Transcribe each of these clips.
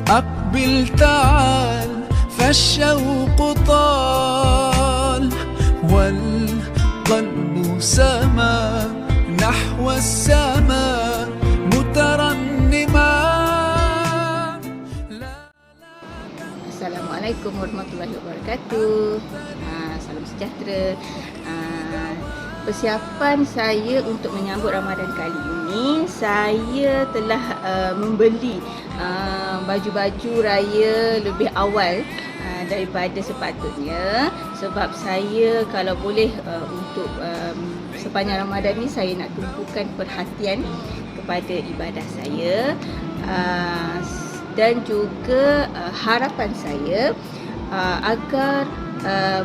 أقبل تعال فالشوق طال والقلب سما نحو السماء مترنما. Assalamualaikum warahmatullahi wabarakatuh. Salam sejahtera. Persiapan saya untuk menyambut Ramadan kali ini, saya telah membeli baju-baju raya lebih awal daripada sepatutnya, sebab saya kalau boleh untuk sepanjang Ramadan ni saya nak tumpukan perhatian kepada ibadah saya, dan juga harapan saya agar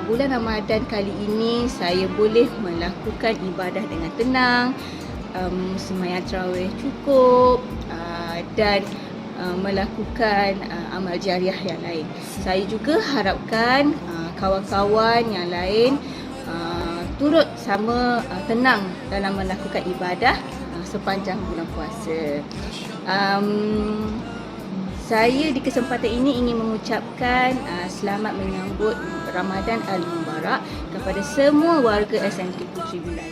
bulan Ramadan kali ini saya boleh melakukan ibadah dengan tenang, sembahyang tarawih cukup, dan melakukan amal jariah yang lain. Saya juga harapkan kawan-kawan yang lain turut sama tenang dalam melakukan ibadah sepanjang bulan puasa. Saya di kesempatan ini ingin mengucapkan selamat menyambut Ramadan Al-Mubarak kepada semua warga SMK Puteri Bilal.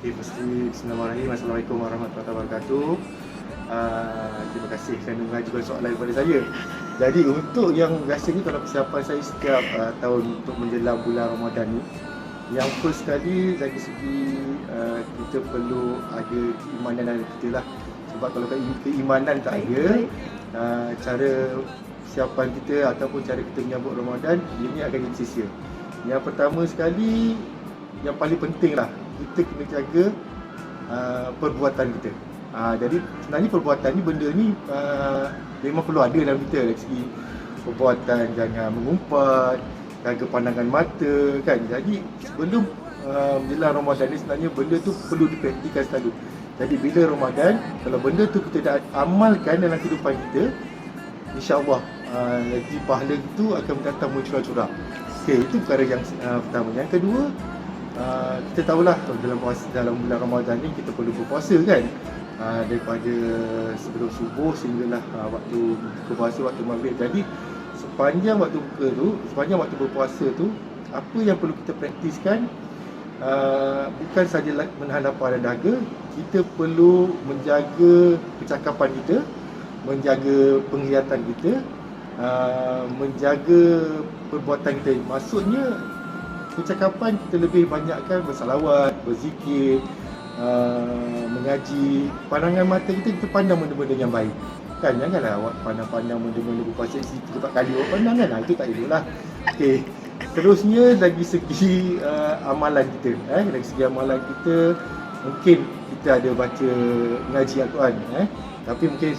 Okey, bismillahirrahmanirrahim. Assalamualaikum warahmatullahi wabarakatuh. Terima kasih kerana mengajukan soalan kepada saya. Jadi untuk yang biasanya kalau persiapan saya setiap tahun untuk menjelang bulan Ramadan ni, yang first sekali dari segi kita perlu ada keimanan dalam kita lah. Sebab kalau keimanan tak ada, cara persiapan kita ataupun cara kita menyambut Ramadan ini akan jadi sia-sia. Yang pertama sekali, yang paling penting lah, kita kena jaga perbuatan kita. Jadi sebenarnya perbuatan ni, benda ni memang perlu ada dalam kita. Dari segi perbuatan, jangan mengumpat, jaga pandangan mata kan. Jadi sebelum menjelang Ramadan ni sebenarnya benda tu perlu dipraktikkan selalu. Jadi bila Ramadan, kalau benda tu kita dah amalkan dalam kehidupan kita, insya-Allah lagi pahala itu akan datang curah-curah. Okey, itu perkara yang pertama. Yang kedua, kita tahulah dalam bulan Ramadan ni kita perlu berpuasa kan. Daripada sebelum subuh sehinggalah waktu buka puasa, waktu maghrib. Jadi sepanjang waktu buka tu, sepanjang waktu berpuasa tu, apa yang perlu kita praktiskan, bukan saja menahan lapar dan dahaga, kita perlu menjaga percakapan kita, menjaga penglihatan kita, menjaga perbuatan kita. Maksudnya percakapan kita lebih banyakkan bersalawat, berzikir, mengaji. Pandangan mata kita pandang benda-benda yang baik kan, janganlah awak pandang-pandang benda-benda berpuasa situ 4 kali awak pandang kan, itu tak elok lah. Okey, terusnya dari segi amalan kita, dari segi amalan kita, mungkin kita ada baca mengaji Al-Quran, tapi mungkin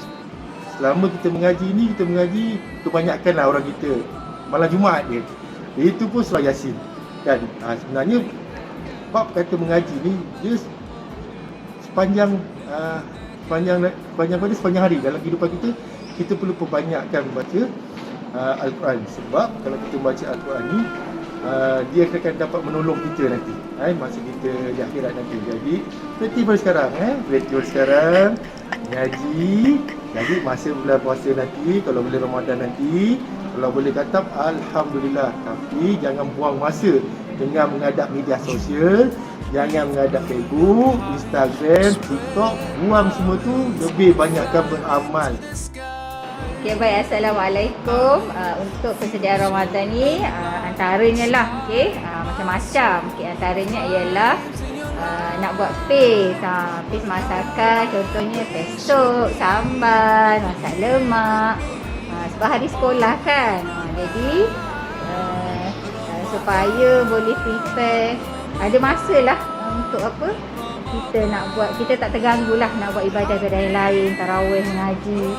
selama kita mengaji ni, kita mengaji kebanyakanlah orang kita malam Jumaat dia, itu pun surah Yasin kan. Sebenarnya bab kata mengaji ni, dia sepanjang hari dalam kehidupan kita perlu perbanyakkan membaca Al-Quran. Sebab kalau kita baca Al-Quran ni, dia akan dapat menolong kita nanti, masa kita di akhirat nanti. Jadi praktis sekarang ngaji. Jadi masa bulan puasa nanti, kalau bulan Ramadan nanti, kalau boleh kata alhamdulillah. Tapi jangan buang masa dengan menghadap media sosial, jangan menghadap Facebook, Instagram, TikTok. Buang semua tu, lebih banyakkan beramal. Okay, baik. Assalamualaikum. Untuk persediaan Ramadan ni, antaranya lah, macam-macam. Antaranya ialah nak buat paste masakan, contohnya pesto, sambal, masak lemak, sebab hari sekolah kan. Jadi supaya boleh prepare, ada masa lah untuk apa, kita nak buat, kita tak terganggu lah nak buat ibadah-ibadah yang lain, tarawih, mengaji.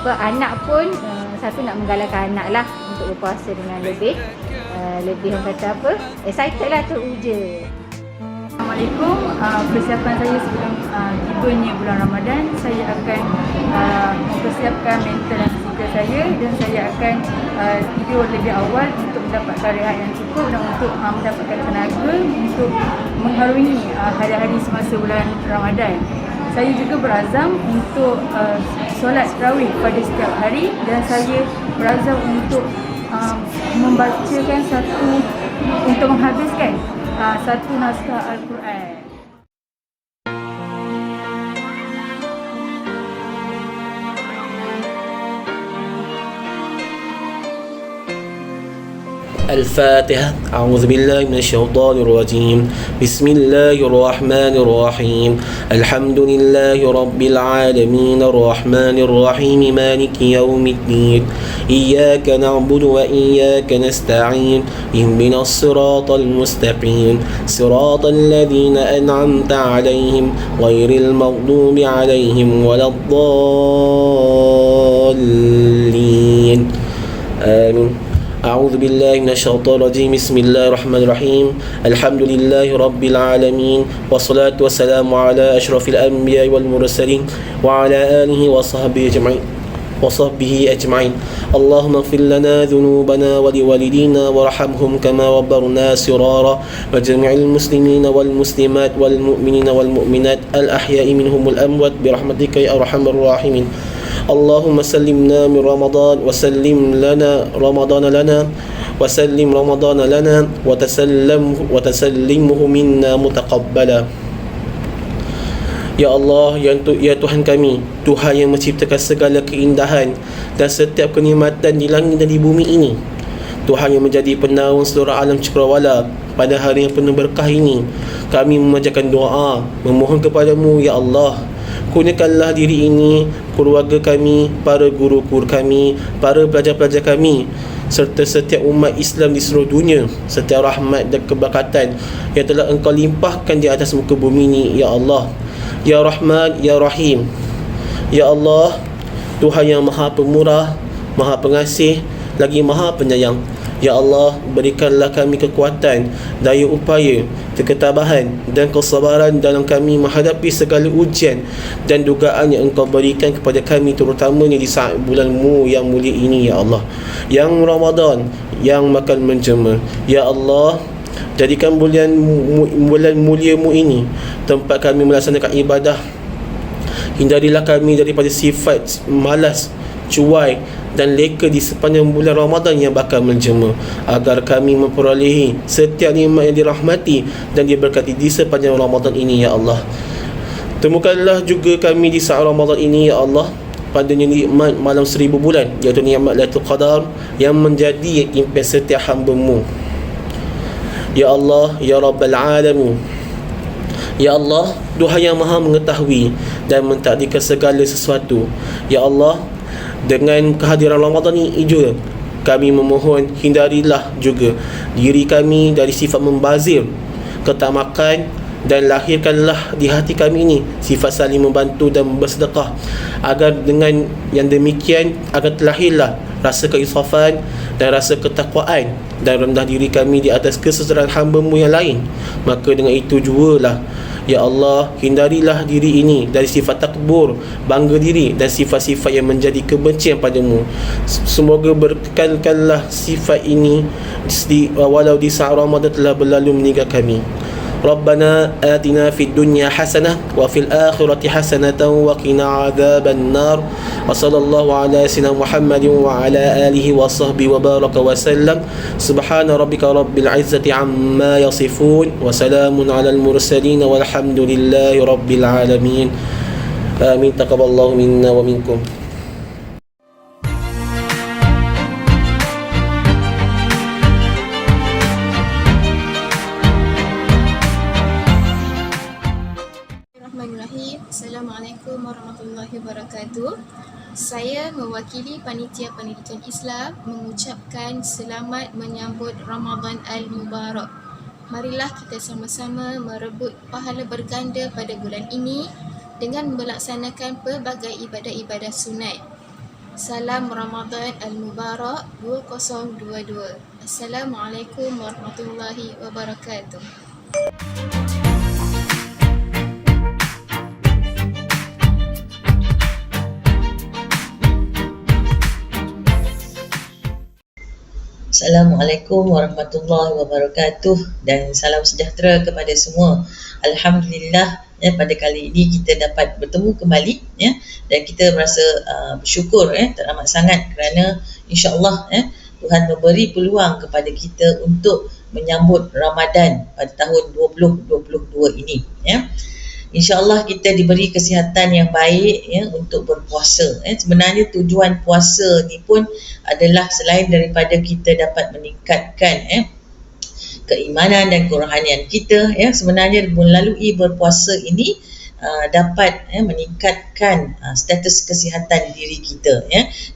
Anak pun satu nak menggalakkan anak lah untuk berpuasa dengan lebih orang kata apa, excited lah, teruja. Assalamualaikum. Persiapan saya sebelum tibanya bulan Ramadan, saya akan mempersiapkan mental dan fizikal saya, dan saya akan tidur lebih awal untuk mendapatkan rehat yang cukup dan untuk mendapatkan tenaga untuk mengharungi hari-hari semasa bulan Ramadan. Saya juga berazam untuk solat tarawih pada setiap hari, dan saya berazam untuk membacakan untuk menghabiskan satu naskah Al-Quran. الفاتحة. أعوذ بالله من الشيطان الرجيم. بسم الله الرحمن الرحيم. الحمد لله رب العالمين الرحمن الرحيم مالك يوم الدين. إياك نعبد وإياك نستعين. اهدنا الصراط المستقيم صراط الذين أنعمت عليهم غير المغضوب عليهم ولا الضالين. آمين. أعوذ بالله من الشيطان الرجيم. بسم الله الرحمن الرحيم. الحمد لله رب العالمين والصلاة والسلام على أشرف الأنبياء والمرسلين وعلى آله وصحبه أجمعين. اللهم اغفر لنا ذنوبنا ولوالدينا وارحمهم كما ربونا صغارا وجميع المسلمين والمسلمات والمؤمنين والمؤمنات الأحياء منهم والأموات برحمتك يا أرحم الراحمين. اللهم سلمنا من رمضان وسلم رمضان لنا وتسلمه منا متقبلا. Ya Allah, ya Tuhan kami, Tuhan yang menciptakan segala keindahan dan setiap kenikmatan di langit dan di bumi ini, Tuhan yang menjadi penaung seluruh alam cakrawala pada hari yang penuh berkah ini, kami memanjatkan doa, memohon kepadamu, Ya Allah, kurniakanlah diri ini, keluarga kami, para guru-guru kami, para pelajar-pelajar kami, serta setiap umat Islam di seluruh dunia, setiap rahmat dan keberkatan yang telah Engkau limpahkan di atas muka bumi ini, Ya Allah. Ya Rahman, Ya Rahim. Ya Allah, Tuhan yang Maha Pemurah, Maha Pengasih, lagi Maha Penyayang. Ya Allah, berikanlah kami kekuatan, daya upaya, ketabahan dan kesabaran dalam kami menghadapi segala ujian dan dugaan yang Engkau berikan kepada kami, terutamanya di saat bulan-Mu yang mulia ini, Ya Allah. Yang Ramadan, yang makan menjema. Ya Allah, jadikan bulan mulia-Mu ini tempat kami melaksanakan ibadah. Hindarilah kami daripada sifat malas, cuai dan leka di sepanjang bulan Ramadan yang bakal menjema, agar kami memperolehi setiap nikmat yang dirahmati dan diberkati di sepanjang Ramadan ini, Ya Allah. Temukanlah juga kami di saat Ramadan ini, Ya Allah, padanya nikmat malam 1000 bulan, iaitu nikmat Lailatul Qadar yang menjadi impian setiap hamba-Mu. Ya Allah, Ya Rabbal Alamin. Ya Allah, Tuhan yang Maha mengetahui dan mentakdirkan segala sesuatu. Ya Allah, dengan kehadiran Ramadan ini juga kami memohon, hindarilah juga diri kami dari sifat membazir, ketamakan, dan lahirkanlah di hati kami ini sifat saling membantu dan bersedekah, agar dengan yang demikian akan terlahirlah rasa keinsafan dan rasa ketakwaan dan rendah diri kami di atas kesesaran hamba-Mu yang lain. Maka dengan itu jualah, Ya Allah, hindarilah diri ini dari sifat takbur, bangga diri dan sifat-sifat yang menjadi kebencian padamu. Semoga berkekalkanlah sifat ini walau di saat Ramadan telah berlalu meninggal kami. Rabbana atina fid dunya hasanah wa fil akhirati hasanah wa qina adzaban nar. Wa sallallahu ala sayyidina Muhammadin wa ala alihi wa sahbihi wa baraka wa sallam. Subhana rabbika rabbil izzati amma yasifun wa salamun ala al mursalin walhamdulillahi rabbil alamin. Amin. Taqabbalallahu minna wa minkum. Assalamualaikum warahmatullahi wabarakatuh. Saya mewakili Panitia Pendidikan Islam mengucapkan selamat menyambut Ramadan Al-Mubarak. Marilah kita sama-sama merebut pahala berganda pada bulan ini dengan melaksanakan pelbagai ibadah-ibadah sunat. Salam Ramadan Al-Mubarak 2022. Assalamualaikum warahmatullahi wabarakatuh. Assalamualaikum warahmatullahi wabarakatuh dan salam sejahtera kepada semua. Alhamdulillah, pada kali ini kita dapat bertemu kembali dan kita merasa bersyukur teramat sangat kerana insya-Allah Tuhan memberi peluang kepada kita untuk menyambut Ramadan pada tahun 2022 ini InsyaAllah kita diberi kesihatan yang baik untuk berpuasa. Sebenarnya tujuan puasa ni pun adalah selain daripada kita dapat meningkatkan keimanan dan kerohanian kita, sebenarnya melalui berpuasa ini dapat meningkatkan status kesihatan diri kita.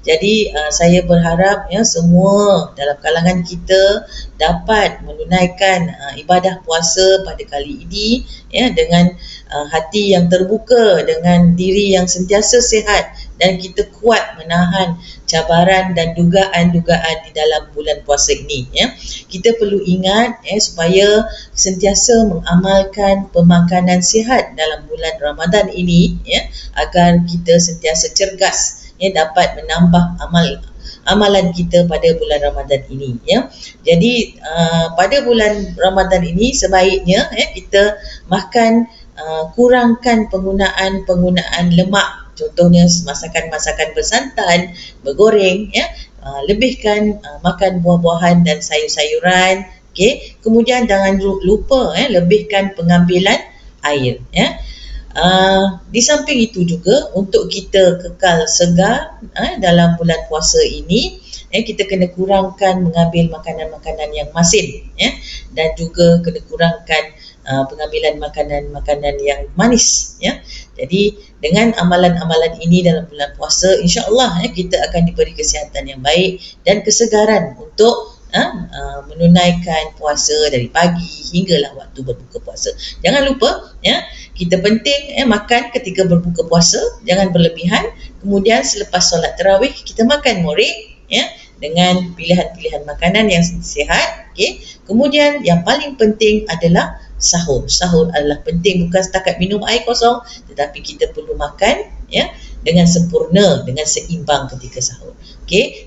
Jadi saya berharap semua dalam kalangan kita dapat menunaikan ibadah puasa pada kali ini dengan hati yang terbuka, dengan diri yang sentiasa sihat dan kita kuat menahan cabaran dan dugaan-dugaan di dalam bulan puasa ini. Kita perlu ingat supaya sentiasa mengamalkan pemakanan sihat dalam bulan Ramadan ini agar kita sentiasa cergas dapat menambah amalan kita pada bulan Ramadan ini. Jadi pada bulan Ramadan ini sebaiknya kita makan kurangkan penggunaan lemak. Contohnya masakan-masakan bersantan, bergoreng, lebihkan makan buah-buahan dan sayur-sayuran. Kemudian jangan lupa lebihkan pengambilan air. Di samping itu juga untuk kita kekal segar dalam bulan puasa ini, kita kena kurangkan mengambil makanan-makanan yang masin dan juga kena kurangkan pengambilan makanan-makanan yang manis. Jadi dengan amalan-amalan ini dalam bulan puasa, insya-Allah kita akan diberi kesihatan yang baik dan kesegaran untuk menunaikan puasa dari pagi hinggalah waktu berbuka puasa. Jangan lupa kita penting makan ketika berbuka puasa, jangan berlebihan. Kemudian selepas solat tarawih kita makan morek dengan pilihan-pilihan makanan yang sihat. Kemudian yang paling penting adalah sahur. Sahur adalah penting, bukan setakat minum air kosong, tetapi kita perlu makan dengan sempurna, dengan seimbang ketika sahur.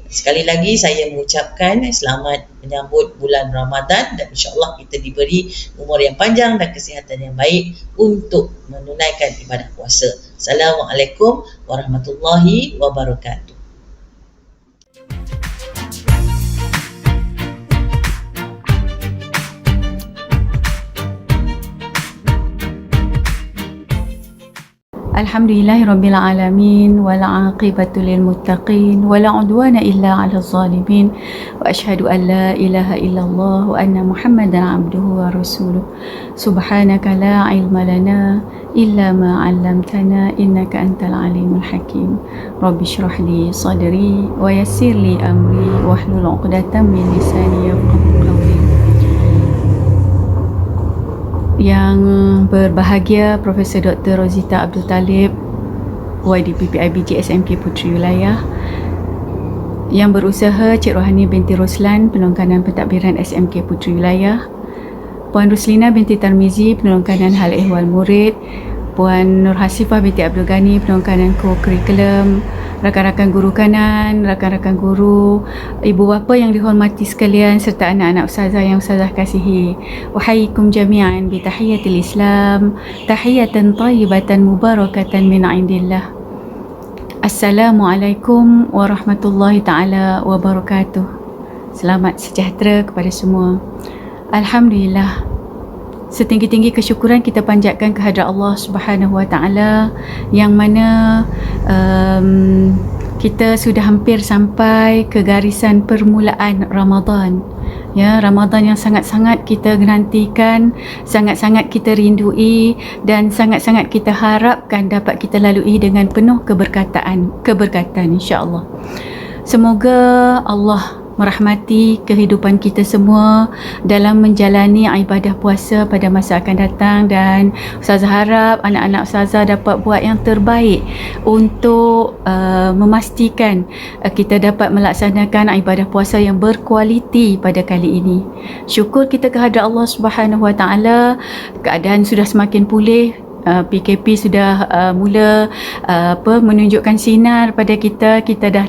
Sekali lagi saya mengucapkan selamat menyambut bulan Ramadan dan insya-Allah kita diberi umur yang panjang dan kesihatan yang baik untuk menunaikan ibadah puasa. Assalamualaikum warahmatullahi wabarakatuh. Alhamdulillahirabbil alamin wal 'aqibatu lil muttaqin wala 'udwana illa 'alal zalimin wa asyhadu an la ilaha illallah wa anna Muhammadan 'abduhu wa rasuluh. Subhanaka la 'ilma lana illa ma 'allamtana innaka antal alimul hakim. Rabbi shrah li sadri wa yassir li amri wahlul 'uqdatam min lisani yafqahu qawli. Yang berbahagia Profesor Dr. Rozita Abdul Talib, YDPPIBG SMK Puteri Wilayah, yang berusaha Cik Rohani binti Roslan, penolong kanan pentadbiran SMK Puteri Wilayah, Puan Ruslina binti Tarmizi, penolong kanan hal ehwal murid, Puan Nur Hasifah binti Abdul Ghani, penolong kanan co-curriculum, rakan-rakan guru kanan, rakan-rakan guru, ibu bapa yang dihormati sekalian serta anak-anak ustazah yang ustazah kasihi. Wahayyikum jami'an bi tahiyatil Islam, tahiyatan thayyibatan mubarakatan min indillah. Assalamualaikum warahmatullahi taala wabarakatuh. Selamat sejahtera kepada semua. Alhamdulillah. Setinggi-tinggi kesyukuran kita panjatkan kehadrat Allah Subhanahu Wa Taala yang mana kita sudah hampir sampai ke garisan permulaan Ramadan. Ramadan yang sangat-sangat kita nantikan, sangat-sangat kita rindui dan sangat-sangat kita harapkan dapat kita lalui dengan penuh keberkatan insya-Allah. Semoga Allah merahmati kehidupan kita semua dalam menjalani ibadah puasa pada masa akan datang dan ustazah harap anak-anak ustazah dapat buat yang terbaik untuk memastikan kita dapat melaksanakan ibadah puasa yang berkualiti pada kali ini. Syukur kita kehadrat Allah Subhanahu Wa Taala, keadaan sudah semakin pulih. PKP sudah mula menunjukkan sinar pada kita. Kita dah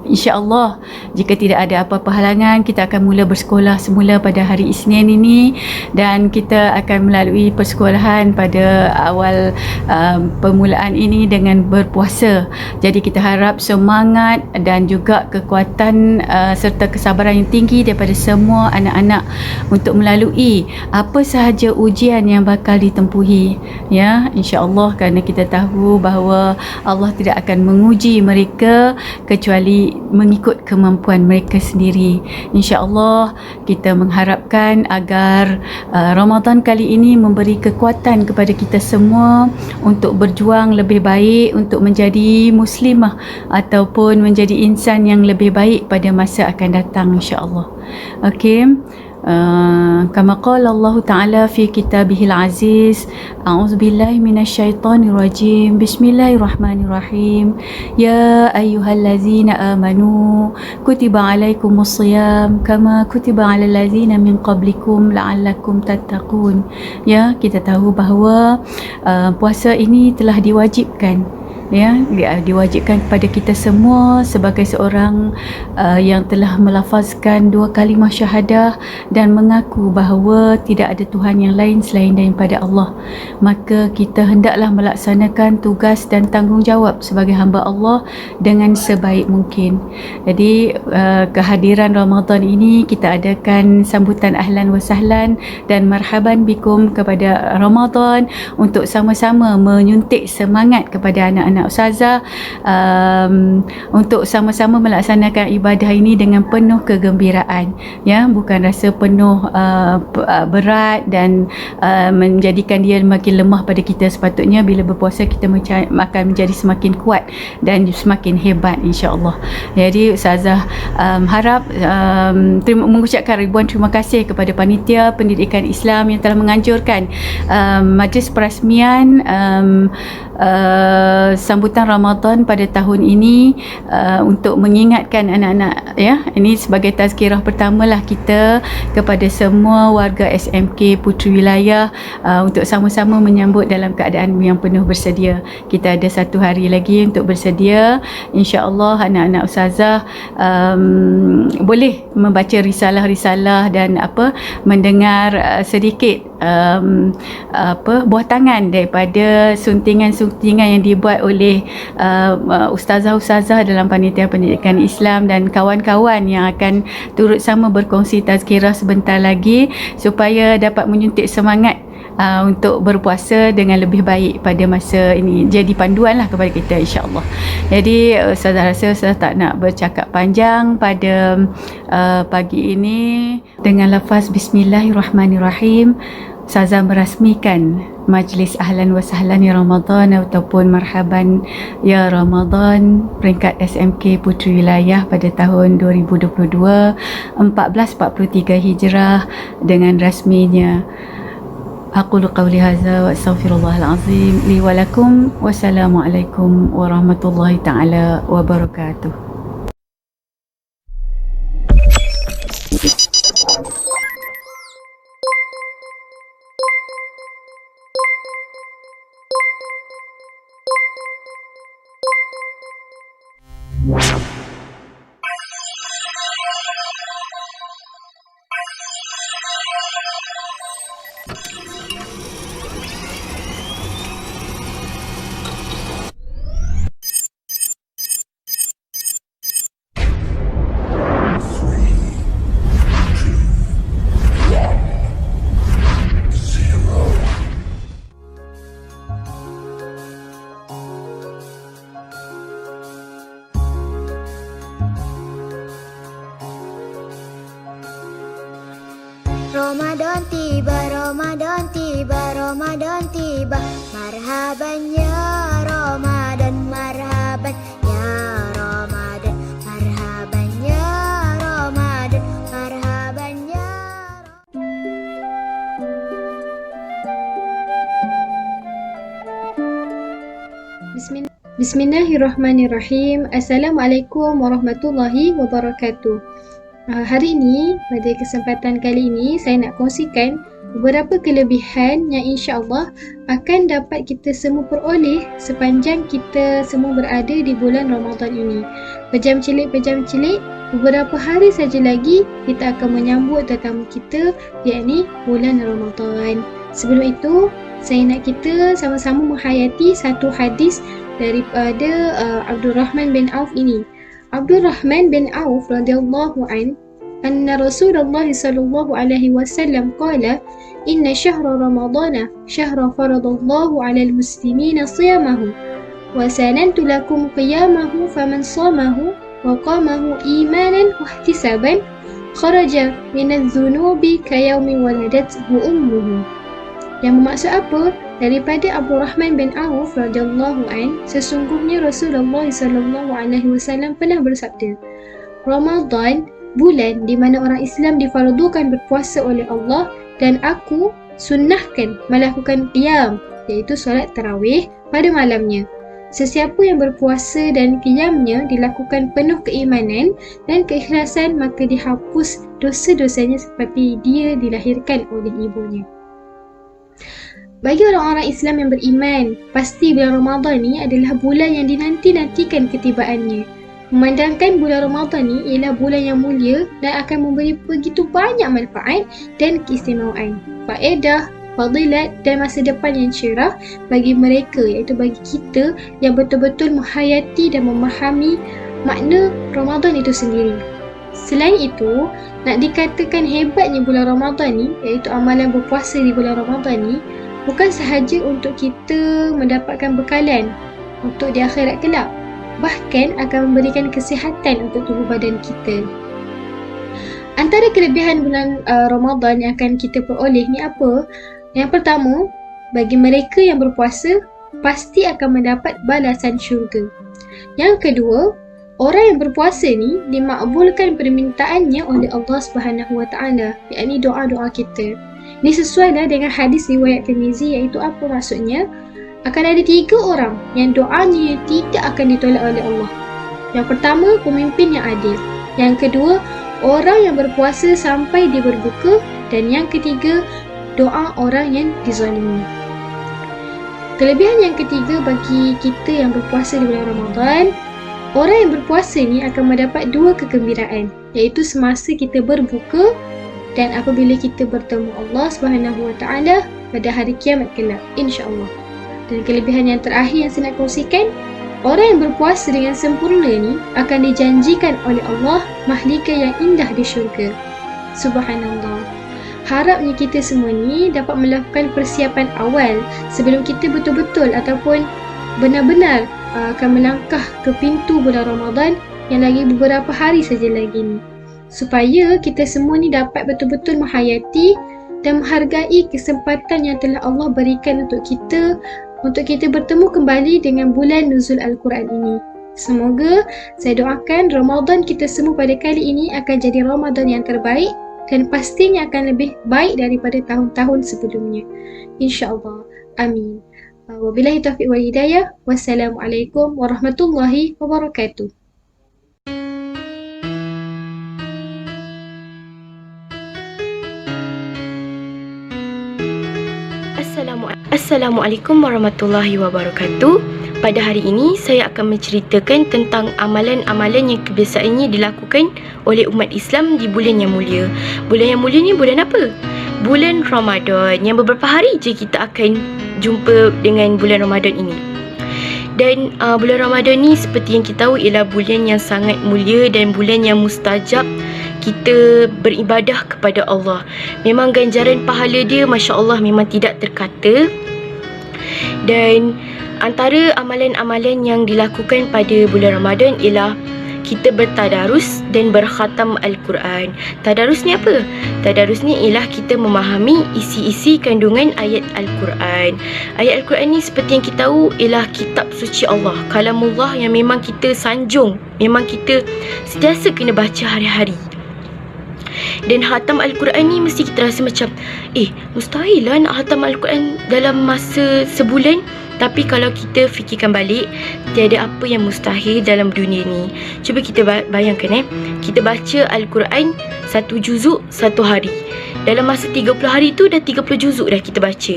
insya-Allah jika tidak ada apa-apa halangan, kita akan mula bersekolah semula pada hari Isnin ini, dan kita akan melalui persekolahan pada awal permulaan ini dengan berpuasa. Jadi kita harap semangat dan juga kekuatan serta kesabaran yang tinggi daripada semua anak-anak untuk melalui apa sahaja ujian yang bakal ditempuhi, ya, insya-Allah, kerana kita tahu bahawa Allah tidak akan menguji mereka kecuali mengikut kemampuan mereka sendiri. InsyaAllah kita mengharapkan agar Ramadan kali ini memberi kekuatan kepada kita semua untuk berjuang lebih baik, untuk menjadi muslimah ataupun menjadi insan yang lebih baik pada masa akan datang, insyaAllah. Okey. كما قال الله تعالى في كتابه العزيز أعوذ بالله من الشيطان الرجيم بسم الله الرحمن الرحيم يا أيها الذين آمنوا كتب عليكم الصيام كما كتب على الذين من قبلكم لعلكم تتقون. Ya, kita tahu bahawa puasa ini telah diwajibkan, ya, diwajibkan kepada kita semua sebagai seorang yang telah melafazkan 2 kalimah syahadah dan mengaku bahawa tidak ada Tuhan yang lain selain daripada Allah. Maka kita hendaklah melaksanakan tugas dan tanggungjawab sebagai hamba Allah dengan sebaik mungkin. Jadi kehadiran Ramadan ini kita adakan sambutan ahlan wa sahlan dan marhaban bikum kepada Ramadan untuk sama-sama menyuntik semangat kepada anak-anak ustazah untuk sama-sama melaksanakan ibadah ini dengan penuh kegembiraan, ya, bukan rasa penuh berat dan menjadikan dia makin lemah pada kita. Sepatutnya bila berpuasa kita akan menjadi semakin kuat dan semakin hebat, insya-Allah. Jadi ustazah harap mengucapkan ribuan terima kasih kepada panitia pendidikan Islam yang telah menganjurkan majlis perasmian sambutan Ramadan pada tahun ini untuk mengingatkan anak-anak, ya. Ini sebagai tazkirah pertamalah kita kepada semua warga SMK Puteri Wilayah untuk sama-sama menyambut dalam keadaan yang penuh bersedia. Kita ada 1 hari lagi untuk bersedia. InsyaAllah anak-anak ustazah boleh membaca risalah-risalah dan mendengar sedikit buah tangan daripada suntingan-suntingan yang dibuat oleh ustazah-ustazah dalam panitia pendidikan Islam dan kawan-kawan yang akan turut sama berkongsi tazkirah sebentar lagi supaya dapat menyuntik semangat untuk berpuasa dengan lebih baik pada masa ini. Jadi panduanlah kepada kita, insya-Allah. Jadi saya rasa saya tak nak bercakap panjang pada pagi ini. Dengan lafaz Bismillahirrahmanirrahim, Ustazah merasmikan majlis ahlan wa sahlan ya Ramadan ataupun marhaban ya Ramadan peringkat SMK Puteri Wilayah pada tahun 2022 1443 Hijrah dengan rasminya. Aqulu qawli hadza wa astaghfirullahal azim li wa lakum. Wassalamualaikum warahmatullahi taala wabarakatuh. Ramadan tiba, Ramadan tiba, Ramadan tiba. Marhaban ya Ramadan, marhaban ya Ramadan, marhaban ya Ramadan, marhaban ya Bismillahirrahmanirrahim. Assalamualaikum warahmatullahi wabarakatuh. Hari ini, pada kesempatan kali ini, saya nak kongsikan beberapa kelebihan yang insya-Allah akan dapat kita semua peroleh sepanjang kita semua berada di bulan Ramadan ini. Pejam celik, beberapa hari saja lagi kita akan menyambut tetamu kita, yakni bulan Ramadan. Sebelum itu, saya nak kita sama-sama menghayati satu hadis daripada Abdul Rahman bin Auf ini. Abdul Rahman bin Auf radhiyallahu an anna Rasulullah sallallahu alaihi wasallam qala inna syahra ramadana syahra faradallahu 'alal muslimina shiyamahu wa sanantu lakum qiyamahu faman shamahu wa qamahu imanan wa ihtisaban kharaja minadh dhunubi kayaumi waladathu ummuhu. Yang bermaksud apa? Daripada Abdul Rahman bin Auf radhiyallahu an, sesungguhnya Rasulullah sallallahu alaihi wasallam pernah bersabda, Ramadan bulan di mana orang Islam difardukan berpuasa oleh Allah dan aku sunnahkan melakukan qiyam, iaitu solat tarawih pada malamnya. Sesiapa yang berpuasa dan qiyamnya dilakukan penuh keimanan dan keikhlasan, maka dihapus dosa-dosanya seperti dia dilahirkan oleh ibunya. Bagi orang-orang Islam yang beriman, pasti bulan Ramadan ni adalah bulan yang dinanti-nantikan ketibaannya. Memandangkan bulan Ramadan ni ialah bulan yang mulia dan akan memberi begitu banyak manfaat dan keistimewaan, faedah, fadilat dan masa depan yang cerah bagi mereka, iaitu bagi kita yang betul-betul menghayati dan memahami makna Ramadan itu sendiri. Selain itu, nak dikatakan hebatnya bulan Ramadan ni, iaitu amalan berpuasa di bulan Ramadan ni, bukan sahaja untuk kita mendapatkan bekalan untuk di akhirat kelak, bahkan akan memberikan kesihatan untuk tubuh badan kita. Antara kelebihan bulan Ramadan yang akan kita peroleh ni apa? Yang pertama, bagi mereka yang berpuasa, pasti akan mendapat balasan syurga. Yang kedua, orang yang berpuasa ni dimakbulkan permintaannya oleh Allah Subhanahu Wa Taala, yakni doa-doa kita. Ini sesuailah dengan hadis riwayat Tirmizi, iaitu apa maksudnya? Akan ada 3 orang yang doanya tidak akan ditolak oleh Allah. Yang pertama, pemimpin yang adil. Yang kedua, orang yang berpuasa sampai dia berbuka. Dan yang ketiga, doa orang yang dizalimi. Kelebihan yang ketiga bagi kita yang berpuasa di bulan Ramadan, orang yang berpuasa ni akan mendapat 2 kegembiraan, iaitu semasa kita berbuka dan apabila kita bertemu Allah Subhanahu Wa Taala pada hari kiamat kelak, insya-Allah. Dan kelebihan yang terakhir yang saya nak kongsikan, orang yang berpuasa dengan sempurna ni akan dijanjikan oleh Allah mahlika yang indah di syurga. Subhanallah. Harapnya kita semua ni dapat melakukan persiapan awal sebelum kita betul-betul ataupun benar-benar akan melangkah ke pintu bulan Ramadan yang lagi beberapa hari saja lagi ni, supaya kita semua ni dapat betul-betul menghayati dan menghargai kesempatan yang telah Allah berikan untuk kita bertemu kembali dengan bulan nuzul Al-Quran ini. Semoga saya doakan Ramadan kita semua pada kali ini akan jadi Ramadan yang terbaik dan pastinya akan lebih baik daripada tahun-tahun sebelumnya, insya-Allah. Amin. Wabillahi taufiq wal hidayah. Wassalamualaikum warahmatullahi wabarakatuh. Assalamualaikum warahmatullahi wabarakatuh. Pada hari ini saya akan menceritakan tentang amalan-amalan yang kebiasaannya dilakukan oleh umat Islam di bulan yang mulia. Bulan yang mulia ni bulan apa? Bulan Ramadan, yang beberapa hari je kita akan jumpa dengan bulan Ramadan ini. Dan bulan Ramadan ni seperti yang kita tahu ialah bulan yang sangat mulia dan bulan yang mustajab kita beribadah kepada Allah. Memang ganjaran pahala dia Masya Allah memang tidak terkata. Dan antara amalan-amalan yang dilakukan pada bulan Ramadan ialah kita bertadarus dan berkhatam Al-Quran. Tadarus ni apa? Tadarus ni ialah kita memahami isi-isi kandungan ayat Al-Quran. Ayat Al-Quran ni seperti yang kita tahu ialah kitab suci Allah, kalamullah yang memang kita sanjung, memang kita sentiasa kena baca hari-hari. Dan khatam Al-Quran ni mesti kita rasa macam mustahil lah nak khatam Al-Quran dalam masa sebulan. Tapi kalau kita fikirkan balik, tiada apa yang mustahil dalam dunia ni. Cuba kita bayangkan kita baca Al-Quran 1 juzuk 1 hari. dalam masa 30 hari tu dah 30 juzuk dah kita baca.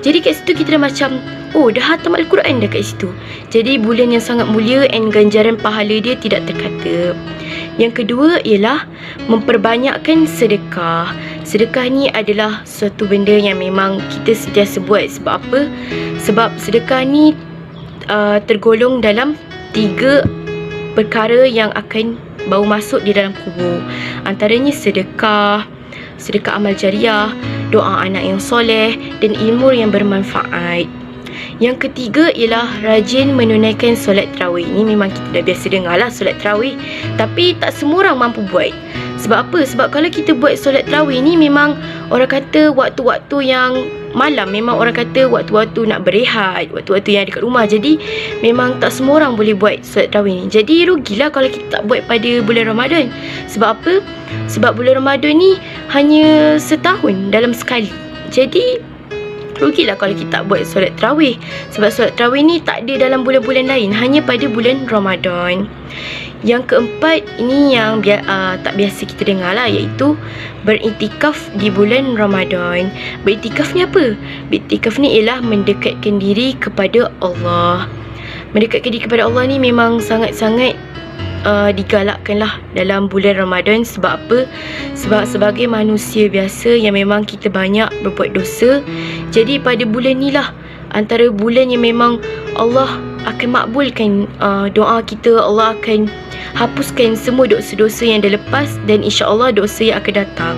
Jadi kat situ kita dah macam, oh dah khatam Al-Quran dah kat situ. Jadi bulan yang sangat mulia and ganjaran pahala dia tidak terkata. Yang kedua ialah memperbanyakkan sedekah. Sedekah ni adalah suatu benda yang memang kita sentiasa buat. Sebab apa? Sebab sedekah ni tergolong dalam 3 perkara yang akan baru masuk di dalam kubur. Antaranya sedekah, sedekah amal jariah, doa anak yang soleh dan ilmu yang bermanfaat. Yang ketiga ialah rajin menunaikan solat tarawih. Ini memang kita dah biasa dengar lah solat tarawih, tapi tak semua orang mampu buat. Sebab apa? Sebab kalau kita buat solat tarawih ni memang orang kata waktu-waktu yang malam, memang orang kata waktu-waktu nak berehat, waktu-waktu yang dekat rumah. Jadi memang tak semua orang boleh buat solat tarawih ni. Jadi rugilah kalau kita tak buat pada bulan Ramadan. Sebab apa? Sebab bulan Ramadan ni hanya setahun dalam sekali. Jadi rugilah kalau kita tak buat solat tarawih. Sebab solat tarawih ni tak ada dalam bulan-bulan lain, hanya pada bulan Ramadan. Yang keempat, ini yang tak biasa kita dengar lah, iaitu beriktikaf di bulan Ramadan. Beriktikaf ni apa? Beriktikaf ni ialah mendekatkan diri kepada Allah. Mendekatkan diri kepada Allah ni memang sangat-sangat digalakkan lah dalam bulan Ramadan. Sebab apa? Sebab sebagai manusia biasa yang memang kita banyak berbuat dosa, jadi pada bulan ni lah antara bulan yang memang Allah akan makbulkan doa kita. Allah akan hapuskan semua dosa-dosa yang dah lepas dan insya-Allah dosa yang akan datang.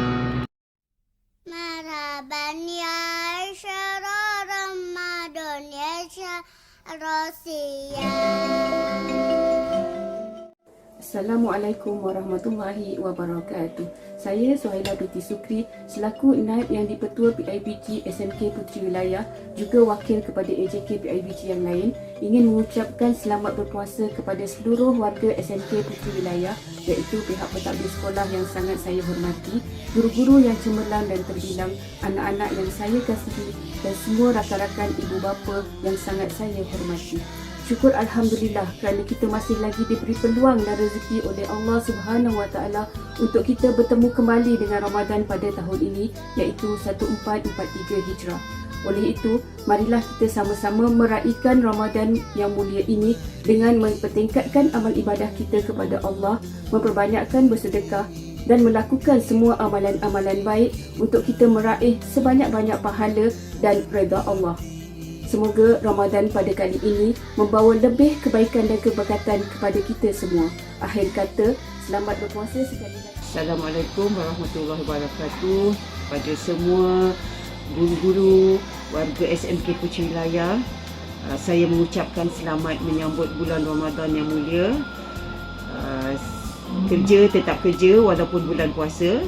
Marhaban ya syara Ramadan ya syarasiya. Assalamualaikum warahmatullahi wabarakatuh. Saya Suhaila binti Sukri selaku Naib yang di-Pertua PIBG SMK Puteri Wilayah, juga wakil kepada AJK PIBG yang lain, ingin mengucapkan selamat berpuasa kepada seluruh warga SMK Puteri Wilayah, iaitu pihak pentadbir sekolah yang sangat saya hormati, guru-guru yang cemerlang dan terbilang, anak-anak yang saya kasihi dan semua rakan-rakan ibu bapa yang sangat saya hormati. Syukur Alhamdulillah kerana kita masih lagi diberi peluang dan rezeki oleh Allah Subhanahu Wa Taala untuk kita bertemu kembali dengan Ramadan pada tahun ini, iaitu 1443 Hijrah. Oleh itu, marilah kita sama-sama meraihkan Ramadan yang mulia ini dengan mempertingkatkan amal ibadah kita kepada Allah, memperbanyakkan bersedekah dan melakukan semua amalan-amalan baik untuk kita meraih sebanyak-banyak pahala dan redha Allah. Semoga Ramadan pada kali ini membawa lebih kebaikan dan keberkatan kepada kita semua. Akhir kata, selamat berpuasa sekali lagi. Assalamualaikum warahmatullahi wabarakatuh. Pada semua guru-guru warga SMK Puteri Wilayah, saya mengucapkan selamat menyambut bulan Ramadan yang mulia. Kerja tetap kerja walaupun bulan puasa.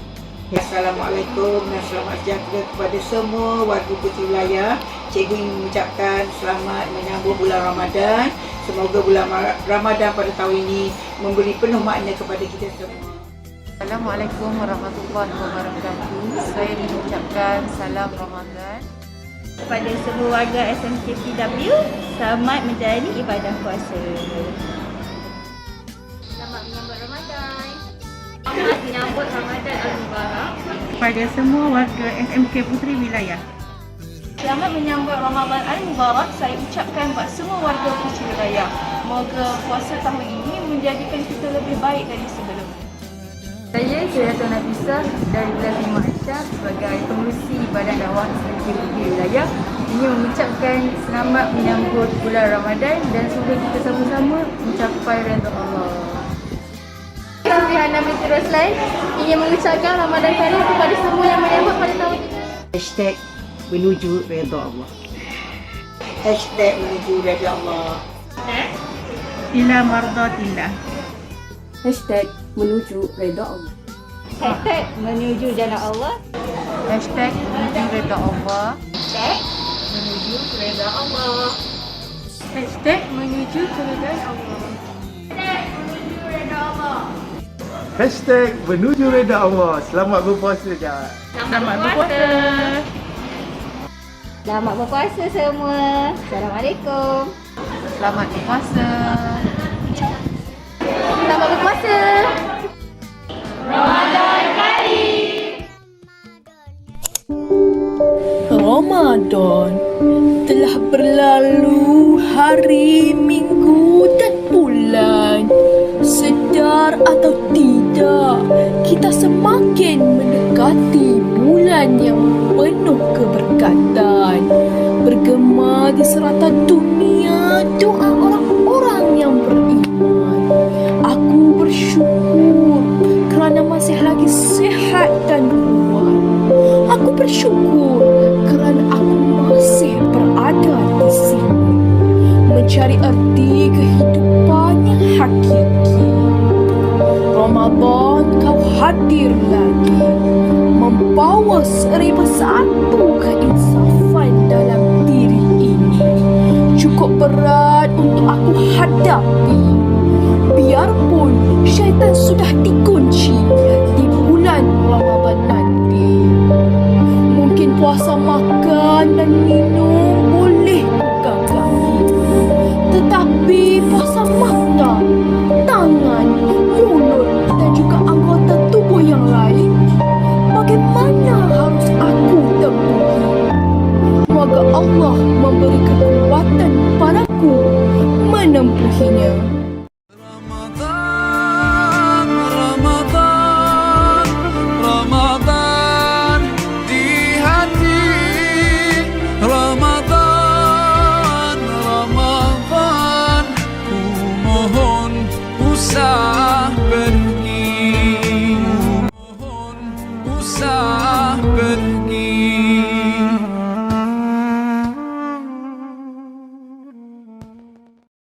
Assalamualaikum dan selamat sejahtera kepada semua warga Puteri Wilayah. Cikgu ingin mengucapkan selamat menyambut bulan Ramadan. Semoga bulan Ramadan pada tahun ini memberi penuh makna kepada kita semua. Assalamualaikum warahmatullahi wabarakatuh. Saya mengucapkan salam Ramadan kepada semua warga SMK PW, selamat menjalani ibadah puasa. Selamat menyambut Ramadan. Selamat menyambut Ramadan Al-Mubarak. Kepada semua warga SMK Puteri Wilayah, selamat menyambut Ramadan Al-Mubarak. Saya ucapkan buat semua warga Puteri Wilayah, moga puasa tahun ini menjadikan kita lebih baik dari sebelum. Saya Syaitan Nafisah dari Belas Lima Aisyah sebagai pengurusi Badan Dakwah SMK Puteri Wilayah ingin mengucapkan selamat menyambut bulan Ramadan dan semoga kita sama-sama mencapai redha Allah. Saya Hana binti Roslan ingin mengucapkan Ramadan Karim kepada semua yang menyambut pada tahun ini. Hashtag menuju redha Allah. Hashtag menuju redha Allah. ila mardatillah. Hashtag menuju redha Allah. Hashtag menuju jannah Allah. Hashtag menuju redha Allah. Hashtag menuju redha Allah. Hashtag menuju keridhaan Allah. Hashtag menuju redha Allah. Selamat berpuasa Jad. Selamat berpuasa. Selamat berpuasa semua. Assalamualaikum. Selamat berpuasa. Selamat berpuasa. Ramadan Karim. Ramadan. Telah berlalu hari, minggu dan bulan. Sedar atau tidak, kita semakin mendekati bulan yang penuh keberkatan. Bergema di serata dunia doa orang-orang yang beriman. Aku bersyukur kerana masih lagi sihat dan kuat. Aku bersyukur kerana aku masih berada di sini, mencari arti kehidupan yang hakiki. Ramadan kau hadir lagi, membawa 1001 keinsafan dalam diri ini. Cukup berat untuk aku hadapi, biarpun syaitan sudah dikunci di bulan Ramadan nanti. Mungkin puasa makan dan minum boleh gagami, tetapi puasa mata, tangan, mulut dan juga anggota tubuh yang lain, bagaimana harus aku tempuhi? Semoga Allah memberi kekuatan padaku menempuhinya. Ramadan di hati, Ramadan, Ramadan, ku mohon usah